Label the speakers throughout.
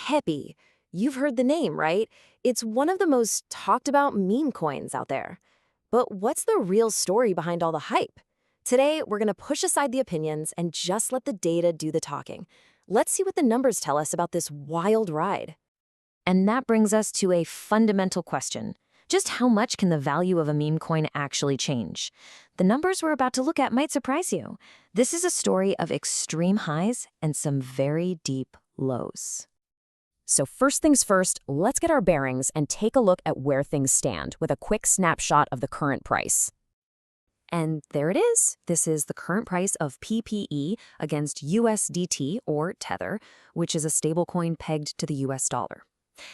Speaker 1: PEPE. You've heard the name, right? It's one of the most talked about meme coins out there. But what's the real story behind all the hype? Today, we're going to push aside the opinions and just let the data do the talking. Let's see what the numbers tell us about this wild ride. And that brings us to a fundamental question. Just how much can the value of a meme coin actually change? The numbers we're about to look at might surprise you. This is a story of extreme highs and some very deep lows. So first things first, let's get our bearings and take a look at where things stand with a quick snapshot of the current price. And there it is. This is the current price of PPE against USDT, or Tether, which is a stablecoin pegged to the US dollar.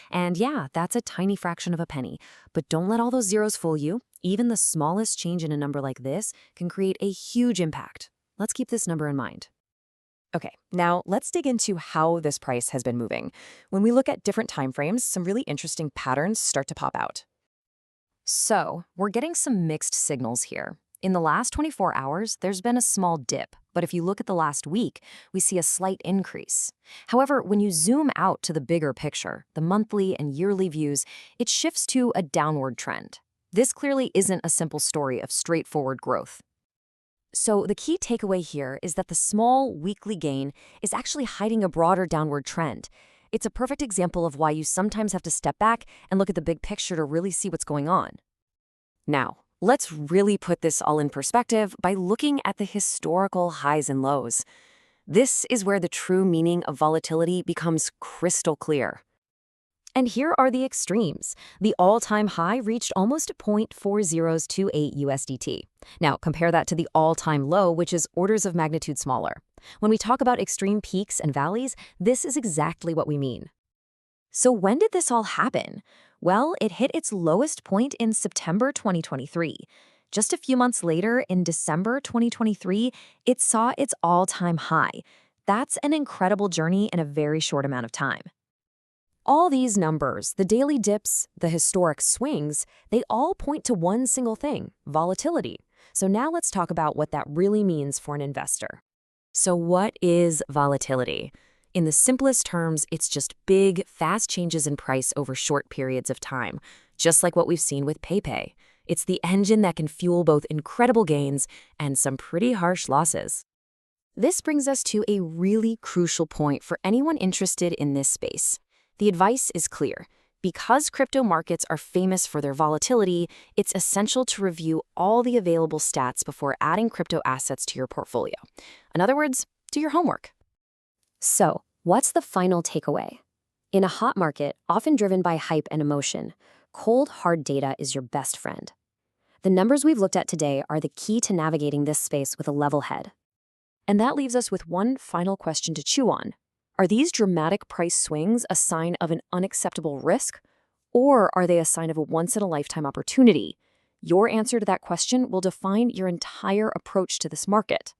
Speaker 1: And yeah, that's a tiny fraction of a penny, but don't let all those zeros fool you. Even the smallest change in a number like this can create a huge impact. Let's keep this number in mind. Okay, now let's dig into how this price has been moving. When we look at different time frames, some really interesting patterns start to pop out. So, we're getting some mixed signals here. In the last 24 hours, there's been a small dip, but if you look at the last week, we see a slight increase. However, when you zoom out to the bigger picture, the monthly and yearly views, it shifts to a downward trend. This clearly isn't a simple story of straightforward growth. So the key takeaway here is that the small weekly gain is actually hiding a broader downward trend. It's a perfect example of why you sometimes have to step back and look at the big picture to really see what's going on. Now, let's really put this all in perspective by looking at the historical highs and lows. This is where the true meaning of volatility becomes crystal clear. And here are the extremes. The all-time high reached almost 0.4028 USDT. Now, compare that to the all-time low, which is orders of magnitude smaller. When we talk about extreme peaks and valleys, this is exactly what we mean. So when did this all happen? Well, it hit its lowest point in September 2023. Just a few months later, in December 2023, it saw its all-time high. That's an incredible journey in a very short amount of time. All these numbers, the daily dips, the historic swings, they all point to one single thing: volatility. So now let's talk about what that really means for an investor. So what is volatility? In the simplest terms, it's just big, fast changes in price over short periods of time, just like what we've seen with PEPE. It's the engine that can fuel both incredible gains and some pretty harsh losses. This brings us to a really crucial point for anyone interested in this space. The advice is clear. Because crypto markets are famous for their volatility, it's essential to review all the available stats before adding crypto assets to your portfolio. In other words, do your homework. So, what's the final takeaway? In a hot market, often driven by hype and emotion, cold, hard data is your best friend. The numbers we've looked at today are the key to navigating this space with a level head. And that leaves us with one final question to chew on. Are these dramatic price swings a sign of an unacceptable risk, or are they a sign of a once-in-a-lifetime opportunity? Your answer to that question will define your entire approach to this market.